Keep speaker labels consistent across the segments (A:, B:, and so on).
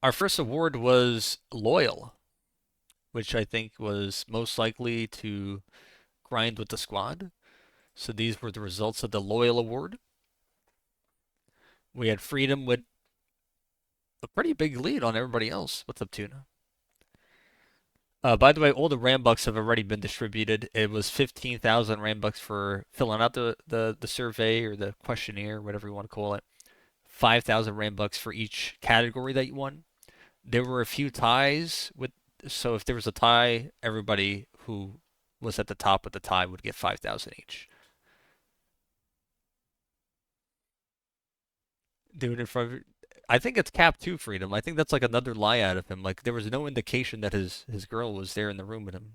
A: Our first award was Loyal, which I think was most likely to grind with the squad. So these were the results of the Loyal Award. We had Freedom with a pretty big lead on everybody else. What's up, Tuna? By the way, all the Rambucks have already been distributed. It was 15,000 Rambucks for filling out the survey or the questionnaire, whatever you want to call it. 5,000 Rambucks for each category that you won. There were a few ties with, so if there was a tie, everybody who was at the top with the tie would get 5,000 each. Doing it from, I think it's Cap 2 Freedom. I think that's like another lie out of him. Like there was no indication that his girl was there in the room with him.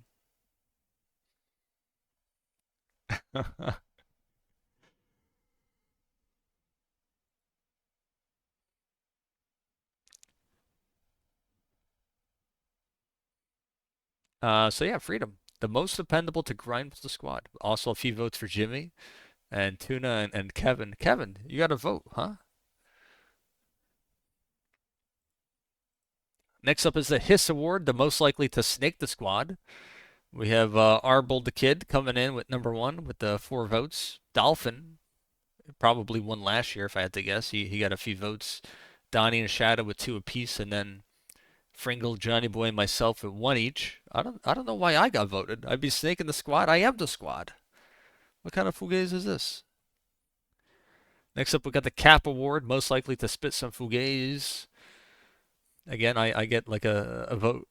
A: So yeah, Freedom. The most dependable to grind with the squad. Also a few votes for Jimmy and Tuna and Kevin. Kevin, you got to vote, huh? Next up is the Hiss Award, the most likely to snake the squad. We have Arbold the Kid coming in with number one with the 4 votes. Dolphin probably won last year, if I had to guess. He got a few votes. Donnie and Shadow with 2 apiece, and then Fringle, Johnny Boy, and myself at 1 each. I don't know why I got voted. I'd be snaking the squad. I am the squad. What kind of fugazi is this? Next up, we got the Cap Award, most likely to spit some fugazi. Again, I get like a vote.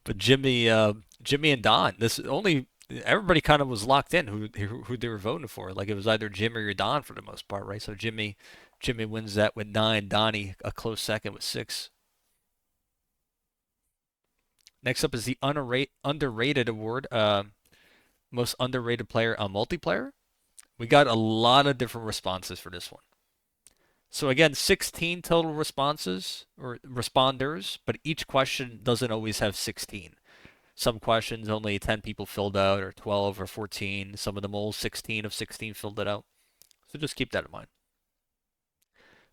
A: But Jimmy and Don, this only everybody kind of was locked in who they were voting for. Like it was either Jimmy or Don for the most part, right? So Jimmy wins that with 9, Donnie a close second with 6. Next up is the underrated award, most underrated player on multiplayer. We got a lot of different responses for this one. So again, 16 total responses or responders, but each question doesn't always have 16. Some questions only 10 people filled out, or 12 or 14. Some of them all 16 of 16 filled it out. So just keep that in mind.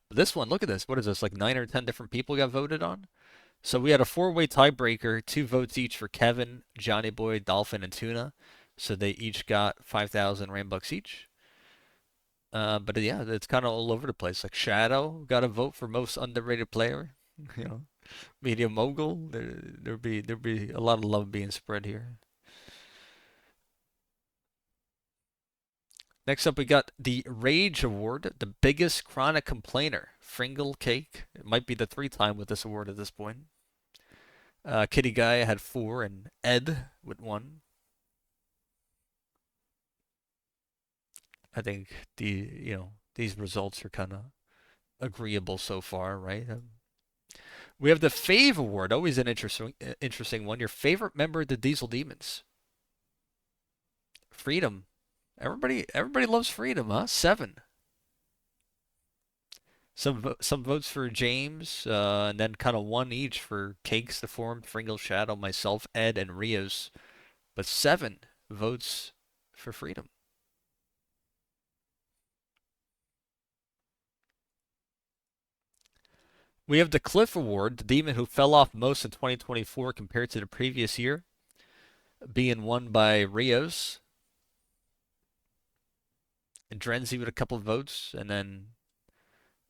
A: But this one, look at this. What is this? Like 9 or 10 different people got voted on? So we had a 4-way tiebreaker, 2 votes each for Kevin, Johnny Boy, Dolphin, and Tuna. So they each got 5,000 Rambucks each. But yeah, it's kind of all over the place. Like Shadow got a vote for most underrated player. You know, Media Mogul. There'd be a lot of love being spread here. Next up, we got the Rage Award, the biggest chronic complainer, Fringle Cake. It might be the 3 time with this award at this point. Kitty Guy had 4, and Ed with 1. I think these results are kind of agreeable so far, right? We have the Fave Award, always an interesting one. Your favorite member of the Diesel Demons, Freedom. Everybody loves Freedom, huh? 7. Some votes for James, and then kind of 1 each for Cakes, the Form, Fringle, Shadow, myself, Ed, and Rios. But 7 votes for Freedom. We have the Cliff Award, the demon who fell off most in 2024 compared to the previous year, being won by Rios and Drenzy with a couple of votes, and then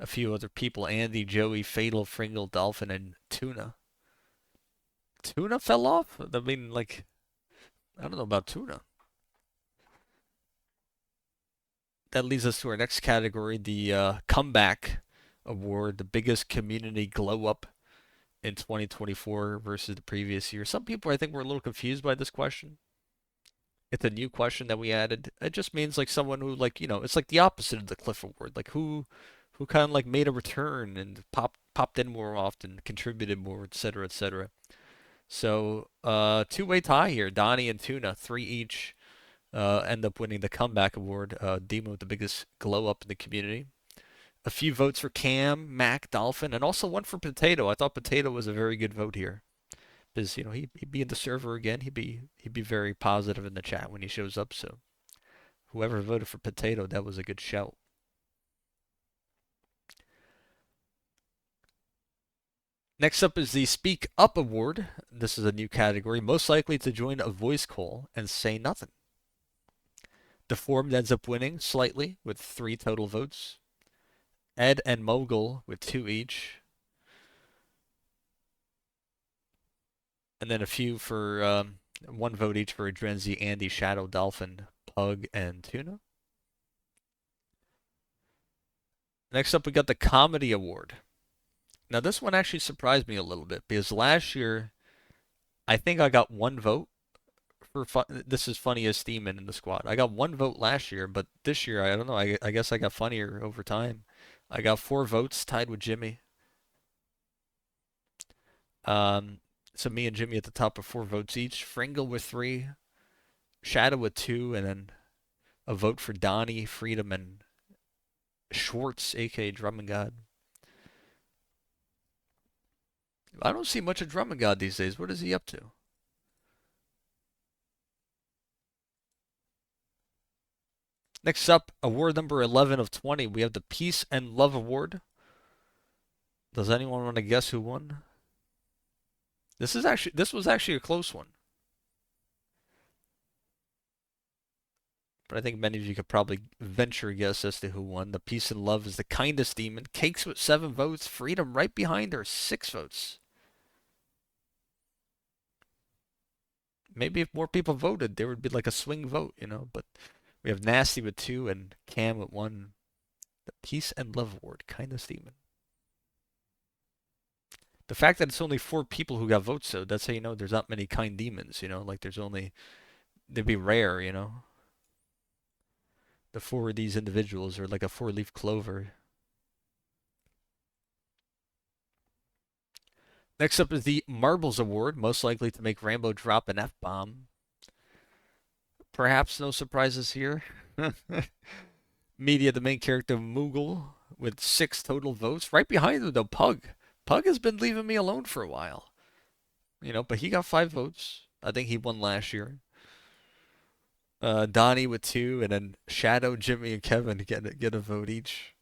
A: a few other people: Andy, Joey, Fatal, Fringle, Dolphin, and Tuna. Tuna fell off? I mean, like, I don't know about Tuna. That leads us to our next category, the comeback award, the biggest community glow up in 2024 versus the previous year. Some people, I think, were a little confused by this question. It's a new question that we added. It just means like someone who, like, it's like the opposite of the Cliff Award, like who kind of like made a return and popped in more often, contributed more, etc., etc. So, 2-way tie here. Donnie and Tuna, 3 each, end up winning the comeback award. Demo, the biggest glow up in the community. A few votes for Cam, Mac, Dolphin, and also 1 for Potato. I thought Potato was a very good vote here because he'd be in the server again. He'd be very positive in the chat when he shows up. So whoever voted for Potato, that was a good shout. Next up is the Speak Up Award. This is a new category. Most likely to join a voice call and say nothing. Deformed ends up winning slightly with 3 total votes. Ed and Mogul with 2 each. And then a few for 1 vote each for Drenzy, Andy, Shadow, Dolphin, Pug, and Tuna. Next up, we got the Comedy Award. Now, this one actually surprised me a little bit because last year, I think I got 1 vote for this is Funniest Demon in the squad. I got 1 vote last year, but this year, I don't know. I guess I got funnier over time. I got 4 votes tied with Jimmy. So me and Jimmy at the top with 4 votes each. Fringle with 3, Shadow with 2, and then a vote for Donnie, Freedom, and Schwartz, aka Drum and God. I don't see much of Drum and God these days. What is he up to? Next up, award number 11 of 20. We have the Peace and Love Award. Does anyone want to guess who won? This was actually a close one. But I think many of you could probably venture a guess as to who won. The Peace and Love is the Kindest Demon. Cakes with 7 votes. Freedom right behind her, 6 votes. Maybe if more people voted, there would be like a swing vote, you know. But we have Nasty with 2 and Cam with 1. The Peace and Love Award, Kindest Demon. The fact that it's only 4 people who got votes, though, that's how you know there's not many kind demons, you know. Like they'd be rare, you know. The 4 of these individuals are like a 4-leaf clover. Next up is the Marbles Award, most likely to make Rambo drop an F-bomb. Perhaps no surprises here. Media, the main character, Moogle, with 6 total votes. Right behind him, though, Pug. Pug has been leaving me alone for a while. You know, but he got 5 votes. I think he won last year. Donnie with 2, and then Shadow, Jimmy, and Kevin get a vote each.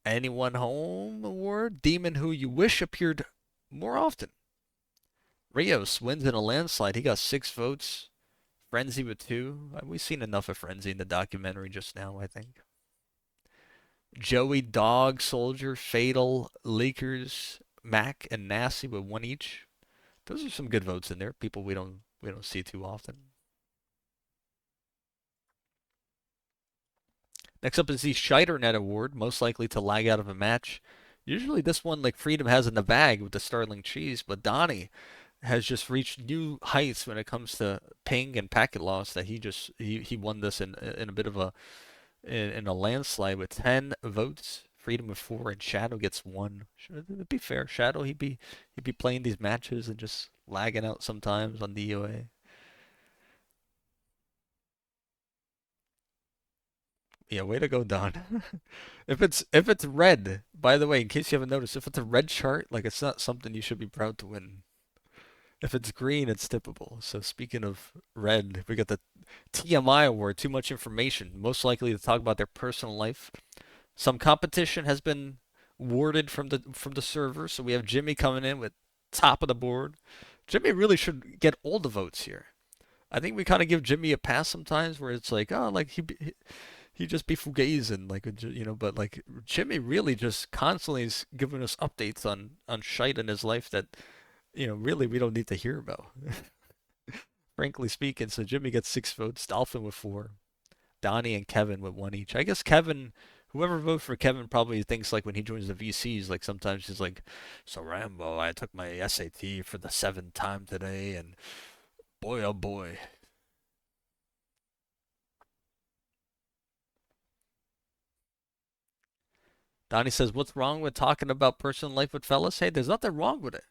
A: Anyone Home Award, Demon Who You Wish appeared more often. Rios wins in a landslide. He got 6 votes. Frenzy with 2. We've seen enough of Frenzy in the documentary just now, I think. Joey, Dog, Soldier, Fatal, Leakers, Mac, and Nasty with 1 each. Those are some good votes in there. People we don't see too often. Next up is the Scheiternet Award, most likely to lag out of a match. Usually this one, like Freedom has in the bag with the Starling Cheese, but Donnie has just reached new heights when it comes to ping and packet loss. That he won this in a bit of in a landslide with 10 votes. Freedom with 4, and Shadow gets 1. Should be fair. Shadow he'd be playing these matches and just lagging out sometimes on DOA. Yeah, way to go, Don. If it's red, by the way, in case you haven't noticed, if it's a red chart, like it's not something you should be proud to win. If it's green, it's tippable. So speaking of red, we got the TMI award, too much information, most likely to talk about their personal life. Some competition has been warded from the server, so we have Jimmy coming in with top of the board. Jimmy really should get all the votes here. I think we kind of give Jimmy a pass sometimes, where it's like, oh, like he just be fugazing, like you know. But like Jimmy really just constantly is giving us updates on shite in his life that you know really we don't need to hear about. Frankly speaking, so Jimmy gets 6 votes, Dolphin with 4, Donnie and Kevin with 1 each. I guess Kevin, whoever votes for Kevin probably thinks like when he joins the VCs, like sometimes he's like, so Rambo, I took my SAT for the 7th time today, and boy, oh boy. Donnie says, what's wrong with talking about personal life with fellas? Hey, there's nothing wrong with it.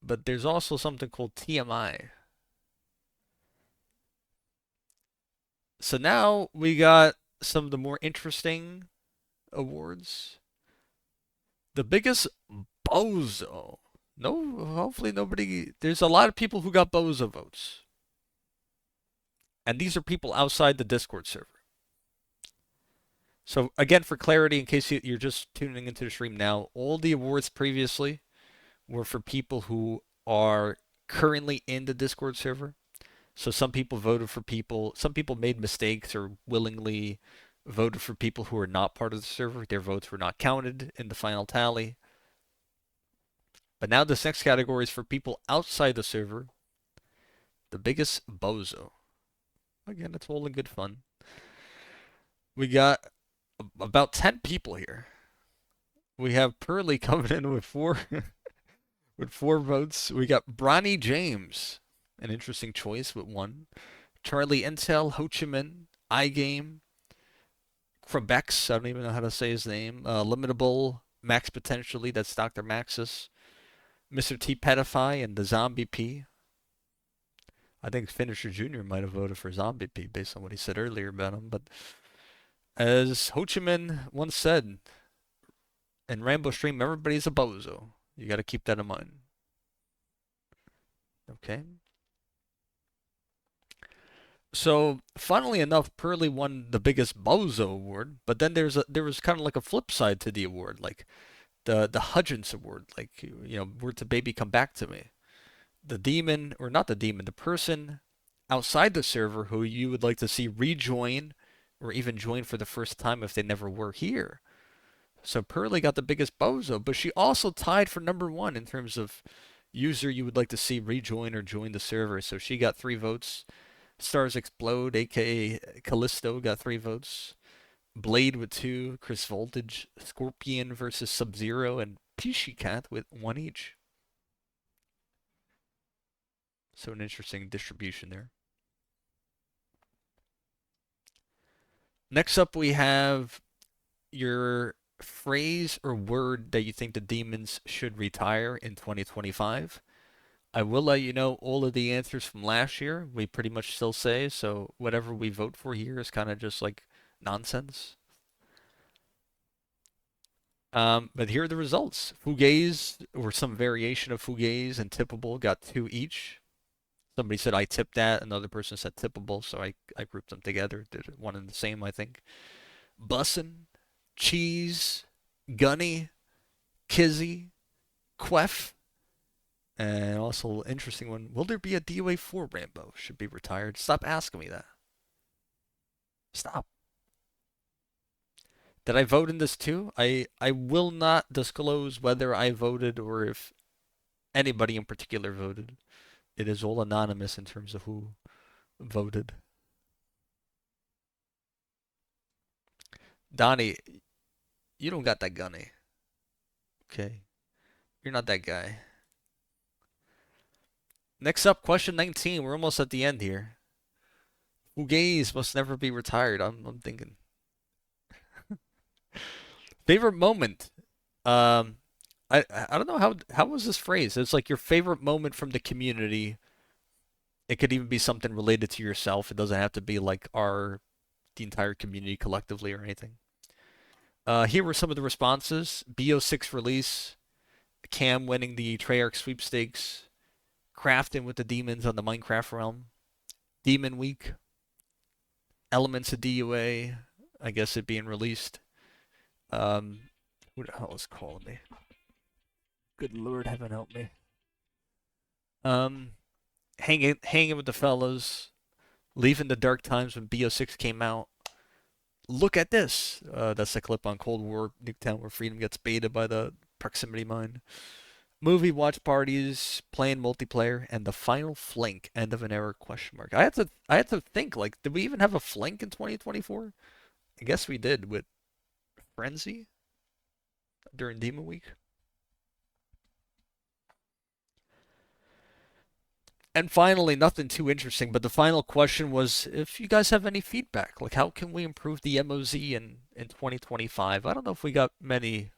A: But there's also something called TMI. So now we got some of the more interesting awards. The biggest bozo. No, hopefully nobody. There's a lot of people who got bozo votes. And these are people outside the Discord server. So again, for clarity, in case you're just tuning into the stream now, all the awards previously were for people who are currently in the Discord server. So some people voted for people, some people made mistakes or willingly voted for people who are not part of the server. Their votes were not counted in the final tally. But now this next category is for people outside the server. The biggest bozo. Again, it's all in good fun. We got about 10 people here. We have Pearly coming in with four with 4 votes. We got Bronny James, an interesting choice with 1. Charlie Intel, Ho Chi Minh, iGame, Quebec's, I don't even know how to say his name. Limitable, Max Potentially, that's Dr. Maxis. Mr. T Pedify and the Zombie P. I think Finisher Jr. might have voted for Zombie P based on what he said earlier about him. But as Ho Chi Minh once said in Rainbow Stream, everybody's a bozo. You got to keep that in mind. Okay. So, funnily enough, Pearly won the biggest bozo award, but then there was kind of like a flip side to the award, like the Hudgens Award, like word to baby come back to me. The demon, or not the demon, the person outside the server who you would like to see rejoin or even join for the first time if they never were here. So Pearly got the biggest bozo, but she also tied for #1 in terms of user you would like to see rejoin or join the server. So she got 3 votes. Stars Explode, aka Callisto, got 3 votes. Blade with 2, Chris Voltage, Scorpion versus Sub-Zero, and Pishicat with 1 each. So an interesting distribution there. Next up, we have your phrase or word that you think the demons should retire in 2025. I will let you know all of the answers from last year. We pretty much still say, so whatever we vote for here is kind of just like nonsense. But here are the results. Fugaze, or some variation of Fugaze, and Tippable got 2 each. Somebody said I tipped that. Another person said Tippable, so I grouped them together. Did one and the same, I think. Bussin', Cheese, Gunny, Kizzy, Quef, and also interesting one. Will there be a DOA 4 Rambo? Should be retired. Stop asking me that. Stop. Did I vote in this too? I will not disclose whether I voted or if anybody in particular voted. It is all anonymous in terms of who voted. Donnie, you don't got that gunny. Okay. You're not that guy. Next up, question 19. We're almost at the end here. Fugaze must never be retired. I'm thinking. Favorite moment. Um, I don't know how was this phrased. It's like your favorite moment from the community. It could even be something related to yourself. It doesn't have to be like the entire community collectively or anything. Here were some of the responses. BO6 release, Cam winning the Treyarch sweepstakes, Crafting with the demons on the Minecraft realm, Demon Week, Elements of DUA, I guess it being released. Who the hell is calling me? Good Lord, heaven help me. Hanging with the fellas, leaving the dark times when BO6 came out. Look at this. That's a clip on Cold War Nuketown where Freedom gets baited by the proximity mine. Movie watch parties, playing multiplayer, and the final flank, end of an era question mark. I had to think, like, did we even have a flank in 2024? I guess we did with Frenzy during Demon Week. And finally, nothing too interesting, but the final question was if you guys have any feedback, like how can we improve the MOZ in 2025? I don't know if we got many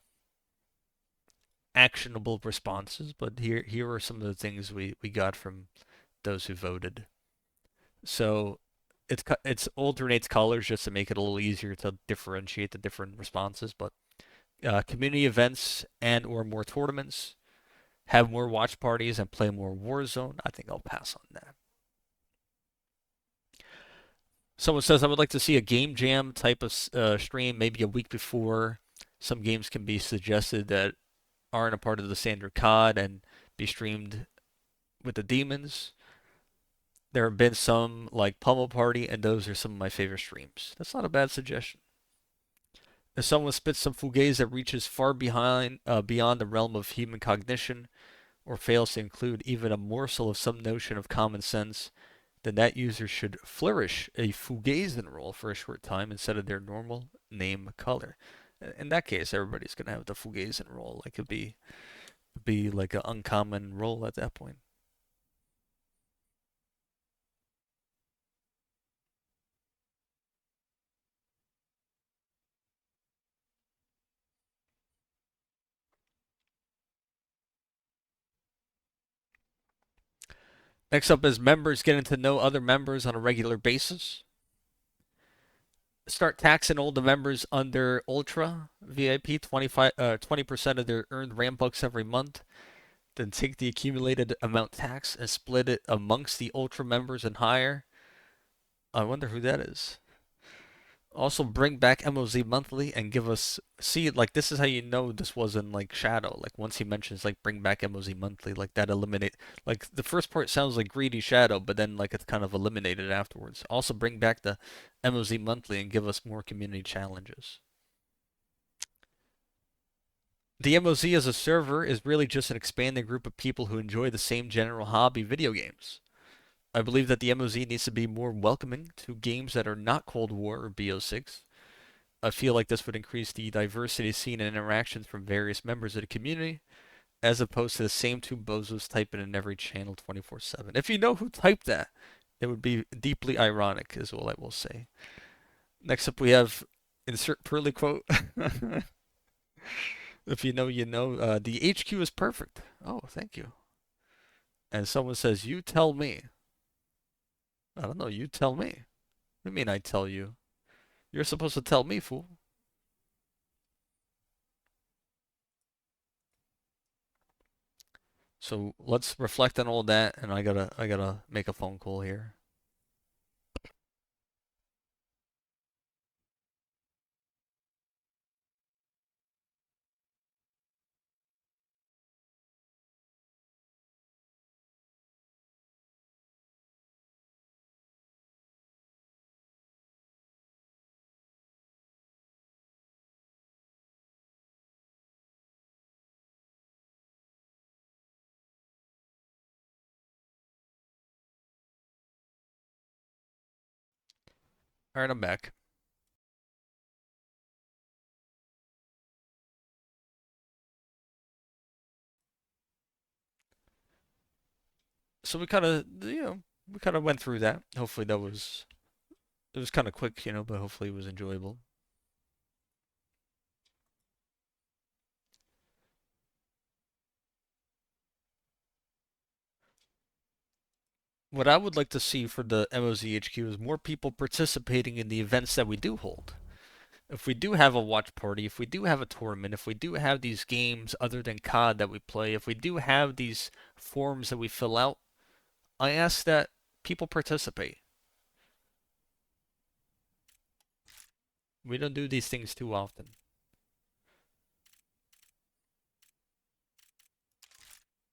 A: actionable responses, but here are some of the things we got from those who voted. So it's alternates colors just to make it a little easier to differentiate the different responses, but community events and or more tournaments, have more watch parties and play more Warzone. I think I'll pass on that. Someone says I would like to see a game jam type of stream, maybe a week before. Some games can be suggested that aren't a part of the standard COD and be streamed with the demons. There have been some like Pummel Party, and those are some of my favorite streams. That's not a bad suggestion. If someone spits some fugazi that reaches far beyond the realm of human cognition, or fails to include even a morsel of some notion of common sense, then that user should flourish a Fugazin role for a short time instead of their normal name color. In that case, everybody's gonna have the Fugazin role. Like it'd be like an uncommon role at that point. Next up is members getting to know other members on a regular basis. Start taxing all the members under Ultra VIP 20% of their earned Rambucks every month. Then take the accumulated amount tax and split it amongst the Ultra members and higher. I wonder who that is. Also bring back MOZ monthly and give us see like this is how you know this wasn't like Shadow. Like once he mentions like bring back MOZ monthly, like that eliminate like the first part sounds like greedy Shadow, but then like it's kind of eliminated afterwards. Also bring back the MOZ monthly and give us more community challenges. The MOZ as a server is really just an expanding group of people who enjoy the same general hobby, video games. I believe that the MOZ needs to be more welcoming to games that are not Cold War or BO6. I feel like this would increase the diversity seen in interactions from various members of the community, as opposed to the same two bozos typing in every channel 24/7. If you know who typed that, it would be deeply ironic, is all I will say. Next up, we have insert Pearly quote. If you know, you know. The HQ is perfect. Oh, thank you. And someone says, "You tell me." I don't know. You tell me. What do you mean I tell you? You're supposed to tell me, fool. So let's reflect on all that, and I gotta make a phone call here. All right, I'm back. So we kind of, we kind of went through that. Hopefully that was it was kind of quick, but hopefully it was enjoyable. What I would like to see for the MOZHQ is more people participating in the events that we do hold. If we do have a watch party, if we do have a tournament, if we do have these games other than COD that we play, if we do have these forms that we fill out, I ask that people participate. We don't do these things too often.